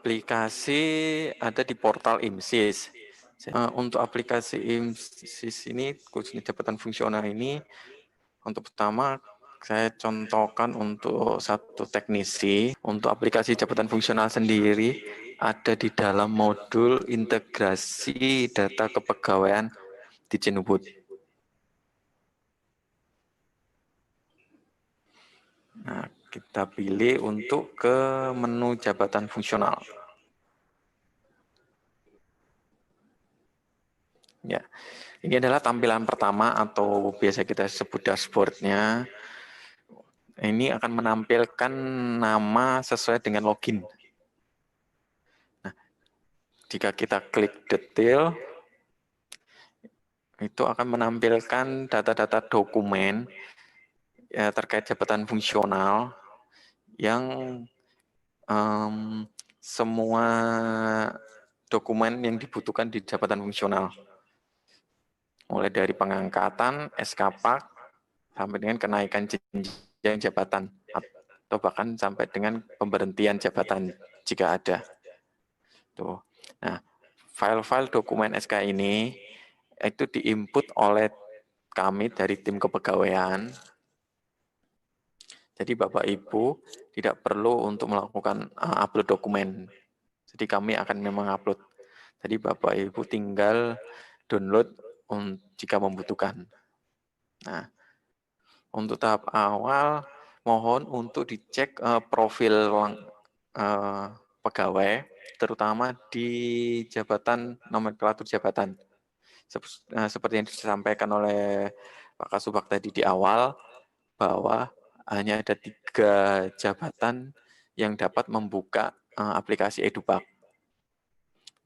aplikasi ada di portal IMSIS. Untuk aplikasi IMSIS ini, khususnya jabatan fungsional ini, untuk pertama saya contohkan untuk satu teknisi. Untuk aplikasi jabatan fungsional sendiri ada di dalam modul integrasi data kepegawaian di Ubud. Nah, kita pilih untuk ke menu jabatan fungsional. Ya, ini adalah tampilan pertama atau biasa kita sebut dashboard-nya. Ini akan menampilkan nama sesuai dengan login. Nah, jika kita klik detail, itu akan menampilkan data-data dokumen ya, terkait jabatan fungsional yang semua dokumen yang dibutuhkan di jabatan fungsional. Mulai dari pengangkatan, SKPAK, sampai dengan kenaikan jenjang jabatan, atau bahkan sampai dengan pemberhentian jabatan jika ada. Tuh. Nah, file-file dokumen SK ini itu diinput oleh kami dari tim kepegawaian. Jadi Bapak Ibu tidak perlu untuk melakukan upload dokumen. Jadi kami akan memang upload. Jadi Bapak Ibu tinggal download jika membutuhkan. Nah, untuk tahap awal mohon untuk dicek profil pegawai, terutama di jabatan nomenklatur jabatan. Seperti yang disampaikan oleh Pak Kasubag tadi di awal, bahwa hanya ada 3 jabatan yang dapat membuka aplikasi EduPak.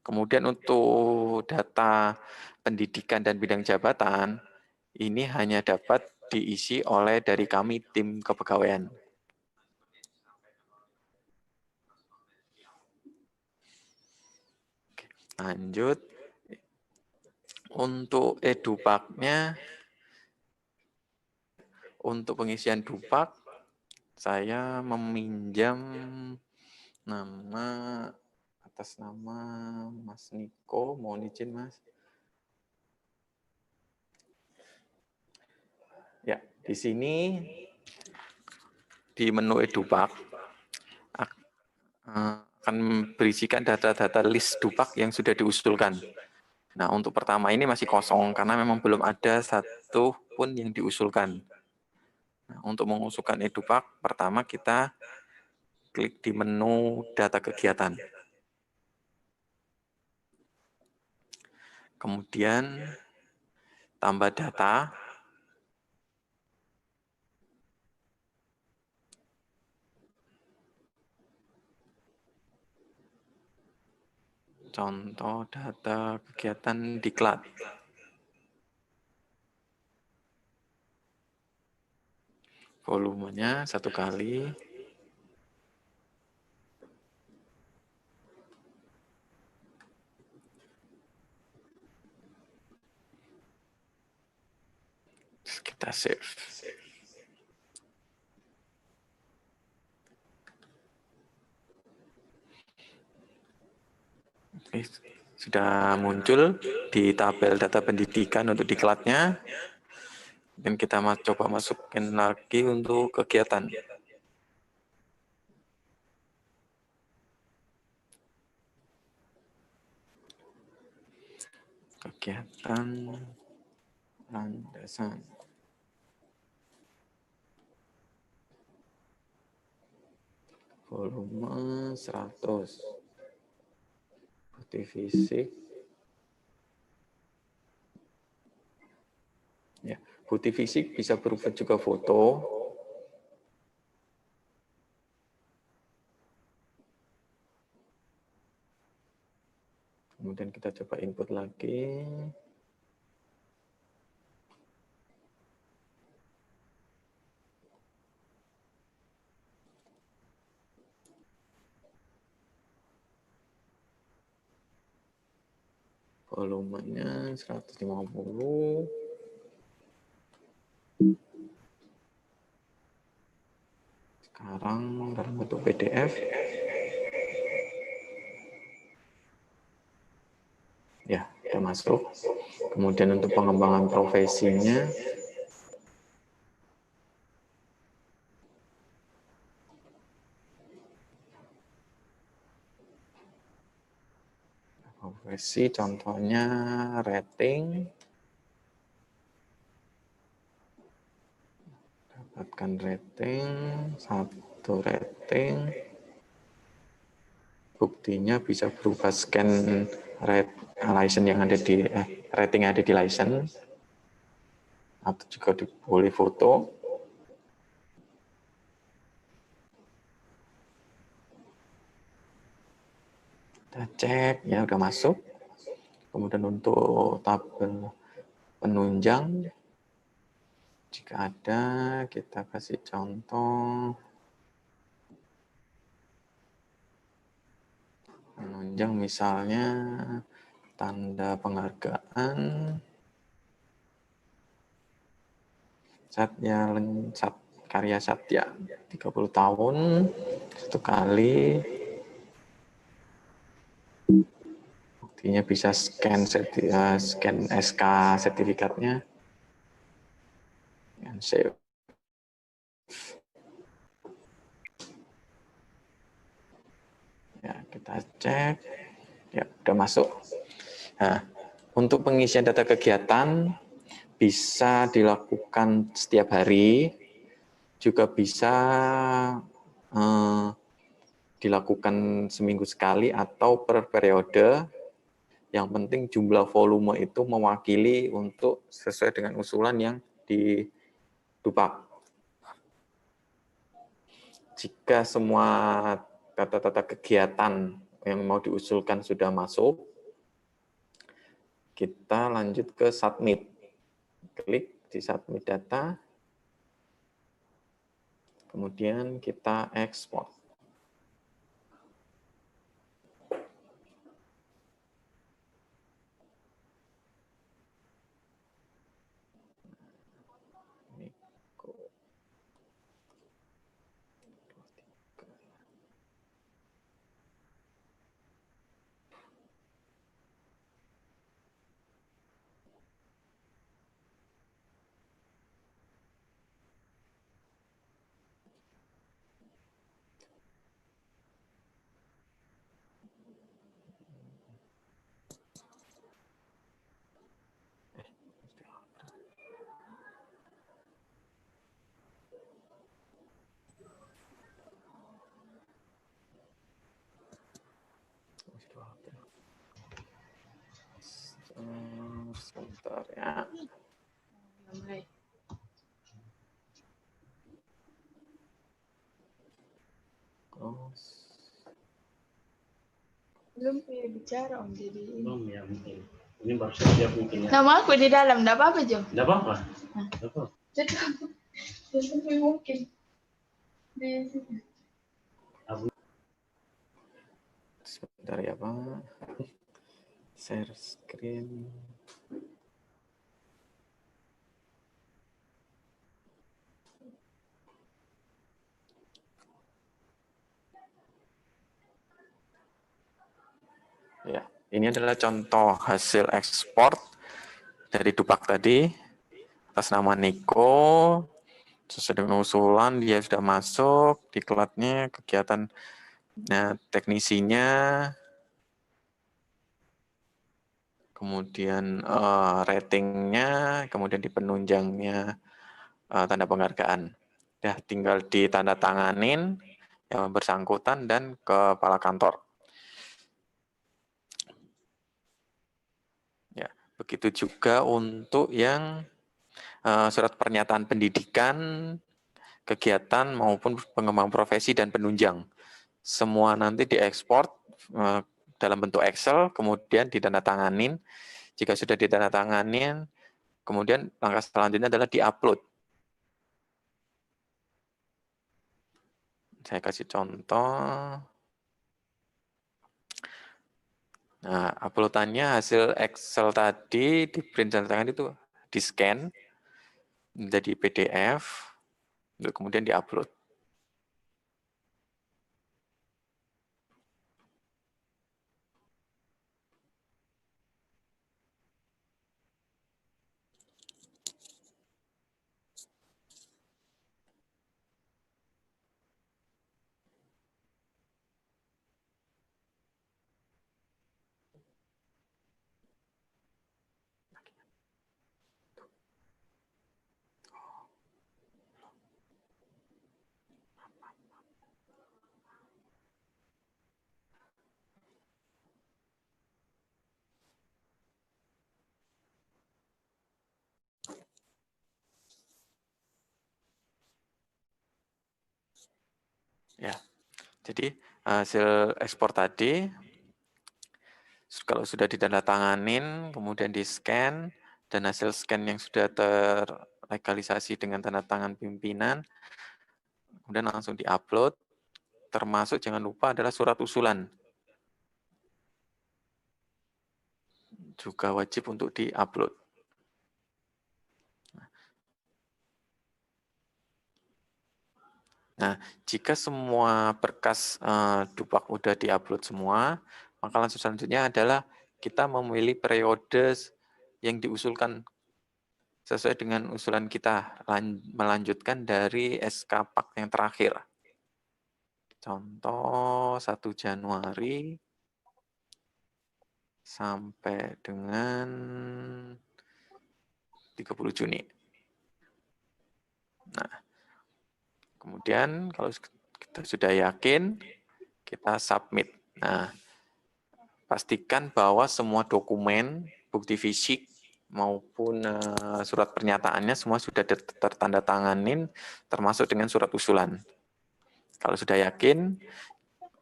Kemudian untuk data pendidikan dan bidang jabatan, ini hanya dapat diisi oleh dari kami tim kepegawaian. Lanjut, untuk EduPak-nya, untuk pengisian DUPAK, saya meminjam nama atas nama Mas Niko, mohon izin Mas. Ya, di sini di menu EduPak akan berisikan data-data list DUPAK yang sudah diusulkan. Nah, untuk pertama ini masih kosong karena memang belum ada satu pun yang diusulkan. Nah, untuk mengusulkan EduPak, pertama kita klik di menu data kegiatan. Kemudian tambah data. Contoh data kegiatan diklat. Volumenya 1 kali. Kita save. Oke, sudah muncul di tabel data pendidikan untuk diklatnya. Dan kita coba masukin lagi untuk kegiatan. Kegiatan landasan. Volume 100. Bukti fisik. Ya, bukti fisik bisa berupa juga foto. Kemudian kita coba input lagi. Volumenya 150. Sekarang dalam bentuk PDF. masuk. Kemudian untuk pengembangan profesinya, profesi contohnya rating, dapatkan rating, 1 rating, buktinya bisa berupa scan license yang ada di rating yang ada di license, atau juga boleh foto. Kita cek ya udah masuk. Kemudian untuk tabel penunjang, jika ada kita kasih contoh penunjang, misalnya tanda penghargaan karya Satya 30 tahun 1 kali. Buktinya bisa scan SK sertifikatnya dan save. Ya, kita cek. Ya, udah masuk. Nah, untuk pengisian data kegiatan bisa dilakukan setiap hari, juga bisa dilakukan seminggu sekali atau per periode. Yang penting jumlah volume itu mewakili untuk sesuai dengan usulan yang di Dupak. Jika semua data-data kegiatan yang mau diusulkan sudah masuk, kita lanjut ke submit. Klik di submit data, kemudian kita ekspor. Sebentar ya. Belum bicara Om, jadi belum ya mungkin. Ini baru saja mungkin ya. nama aku di dalam, enggak apa-apa Jo? Enggak apa-apa. Enggak apa. Jadi mungkin di situ. Sebentar ya Pak. Share screen. Ya, ini adalah contoh hasil ekspor dari Dupak tadi atas nama Niko. Sesuai dengan usulan dia sudah masuk, diklatnya, kegiatan teknisinya, kemudian ratingnya, kemudian di penunjangnya tanda penghargaan. Udah tinggal ditandatanganin yang bersangkutan dan kepala kantor. Ya, begitu juga untuk yang surat pernyataan pendidikan, kegiatan maupun pengembangan profesi dan penunjang. Semua nanti diekspor dalam bentuk Excel, kemudian ditandatanganin. Jika sudah ditandatanganin, kemudian langkah selanjutnya adalah diupload. Saya kasih contoh. Nah, uploadannya hasil Excel tadi di print dan tangan itu di scan menjadi PDF, untuk kemudian diupload. Ya, jadi hasil ekspor tadi, kalau sudah ditandatanganin, kemudian di-scan, dan hasil scan yang sudah terlegalisasi dengan tanda tangan pimpinan, kemudian langsung di-upload, termasuk jangan lupa adalah surat usulan. Juga wajib untuk di-upload. Nah, jika semua berkas Dupak udah di-upload semua, maka langsung selanjutnya adalah kita memilih periode yang diusulkan sesuai dengan usulan kita, melanjutkan dari SK Pak yang terakhir. Contoh 1 Januari sampai dengan 30 Juni. Nah, kemudian kalau kita sudah yakin, kita submit. Nah, pastikan bahwa semua dokumen, bukti fisik, maupun surat pernyataannya semua sudah tertandatanganin, termasuk dengan surat usulan. Kalau sudah yakin,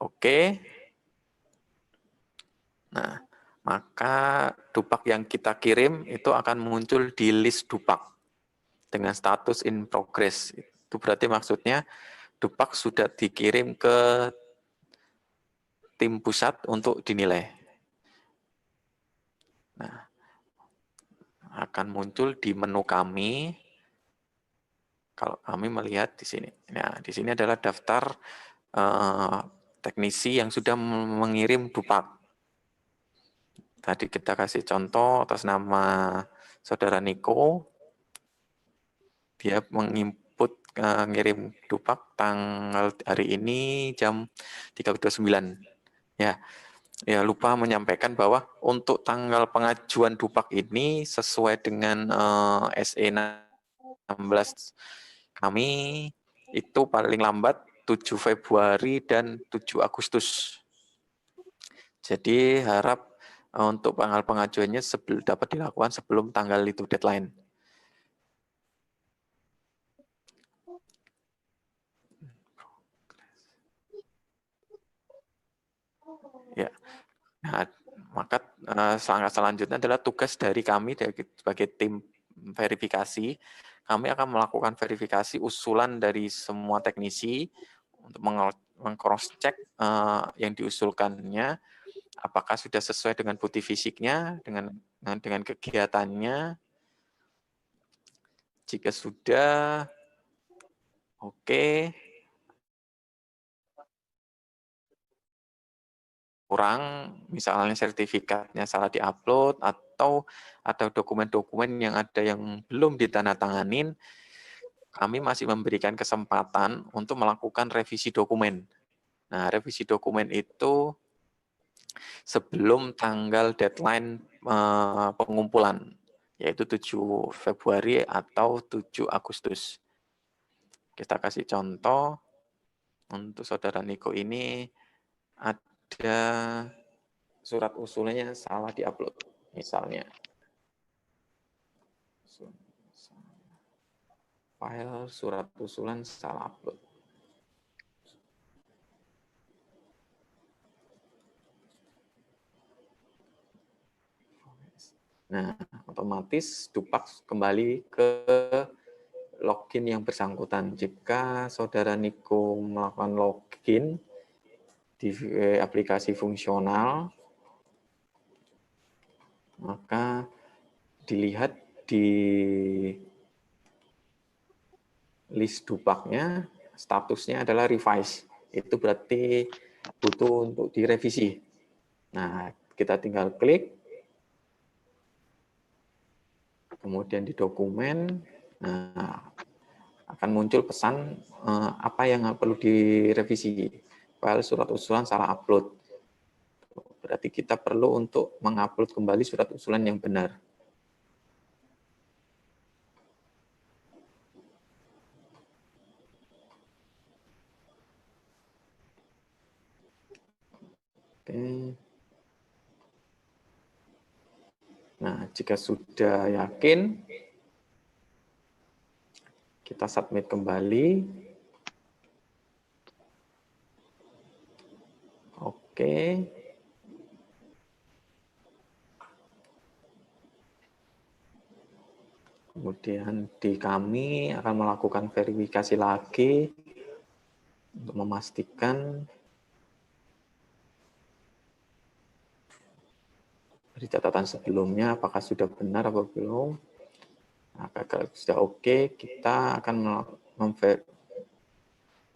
oke. Nah, maka Dupak yang kita kirim itu akan muncul di list Dupak dengan status in progress. Itu berarti maksudnya Dupak sudah dikirim ke tim pusat untuk dinilai. Nah, akan muncul di menu kami. Kalau kami melihat di sini. Nah, di sini adalah daftar teknisi yang sudah mengirim Dupak. Tadi kita kasih contoh atas nama Saudara Niko. Dia menginput ngirim Dupak tanggal hari ini jam 3.29. Ya, lupa menyampaikan bahwa untuk tanggal pengajuan Dupak ini sesuai dengan SE 16 kami itu paling lambat 7 Februari dan 7 Agustus. Jadi harap untuk tanggal pengajuannya dapat dilakukan sebelum tanggal itu deadline. Ya. Nah, maka langkah selanjutnya adalah tugas dari kami sebagai tim verifikasi. Kami akan melakukan verifikasi usulan dari semua teknisi untuk meng-cross-check yang diusulkannya, apakah sudah sesuai dengan bukti fisiknya, dengan kegiatannya. Jika sudah, oke. Kurang, misalnya sertifikatnya salah diupload, atau ada dokumen-dokumen yang ada yang belum ditandatanganin, kami masih memberikan kesempatan untuk melakukan revisi dokumen. Nah, revisi dokumen itu sebelum tanggal deadline pengumpulan, yaitu 7 Februari atau 7 Agustus. Kita kasih contoh, untuk Saudara Niko ini ada surat usulnya salah diupload, misalnya. File surat usulan salah upload. Nah, otomatis Dupak kembali ke login yang bersangkutan. Jika Saudara Niko melakukan login di aplikasi fungsional, maka dilihat di list Dupaknya, statusnya adalah revise. Itu berarti butuh untuk direvisi. Nah, kita tinggal klik, kemudian di dokumen, nah, akan muncul pesan apa yang perlu direvisi. File surat usulan salah upload. Berarti kita perlu untuk mengupload kembali surat usulan yang benar. Oke. Nah, jika sudah yakin, kita submit kembali. Oke. Kemudian kami akan melakukan verifikasi lagi untuk memastikan dari catatan sebelumnya apakah sudah benar atau belum. Nah, kalau sudah oke, kita akan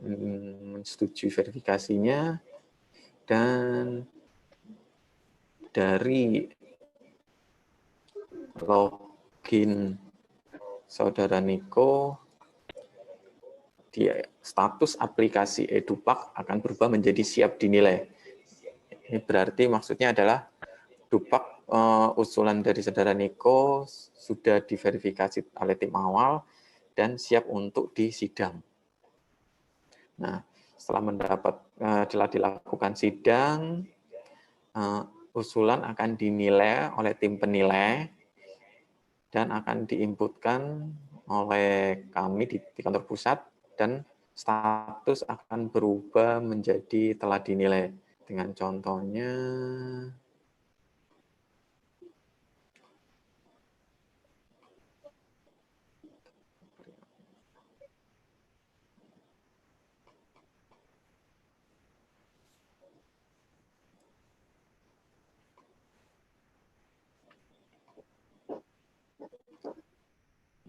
menyetujui verifikasinya, dan dari login saudara Niko, di status aplikasi Edupak akan berubah menjadi siap dinilai. Ini berarti maksudnya adalah Dupak usulan dari saudara Niko sudah diverifikasi oleh tim awal dan siap untuk disidang. Nah, setelah dilakukan sidang, usulan akan dinilai oleh tim penilai dan akan diinputkan oleh kami di kantor pusat, dan status akan berubah menjadi telah dinilai. Dengan contohnya,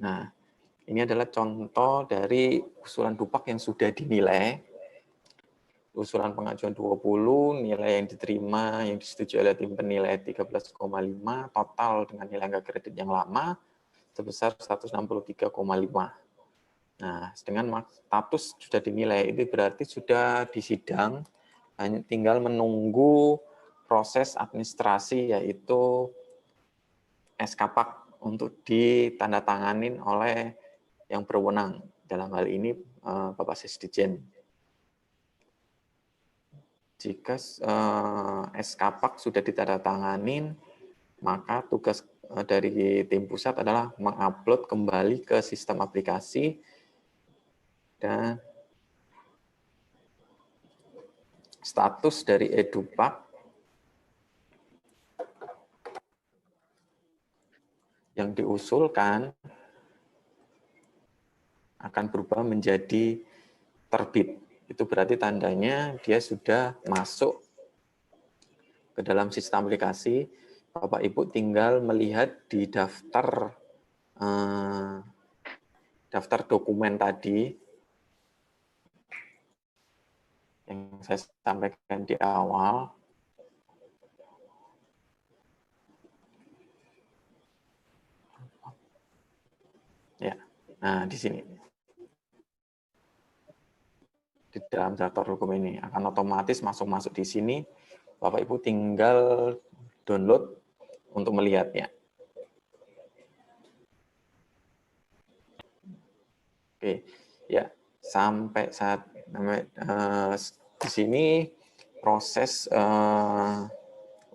nah, ini adalah contoh dari usulan Dupak yang sudah dinilai. Usulan pengajuan 20, nilai yang diterima, yang disetujui oleh tim penilai 13,5, total dengan nilai angka kredit yang lama sebesar 163,5. Nah, dengan status sudah dinilai, itu berarti sudah disidang, hanya tinggal menunggu proses administrasi, yaitu SKPAK untuk ditandatanganin oleh yang berwenang, dalam hal ini Bapak Sesdijen. Jika SKPAK sudah ditandatanganin, maka tugas dari tim pusat adalah mengupload kembali ke sistem aplikasi dan status dari Edupak yang diusulkan akan berubah menjadi terbit. Itu berarti tandanya dia sudah masuk ke dalam sistem aplikasi. Bapak Ibu tinggal melihat di daftar dokumen tadi yang saya sampaikan di awal. Ya, nah di sini. Di dalam daftar dokumen ini akan otomatis masuk di sini. Bapak Ibu tinggal download untuk melihatnya. Oke, ya, sampai saat di sini proses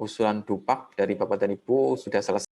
usulan Dupak dari Bapak dan Ibu sudah selesai.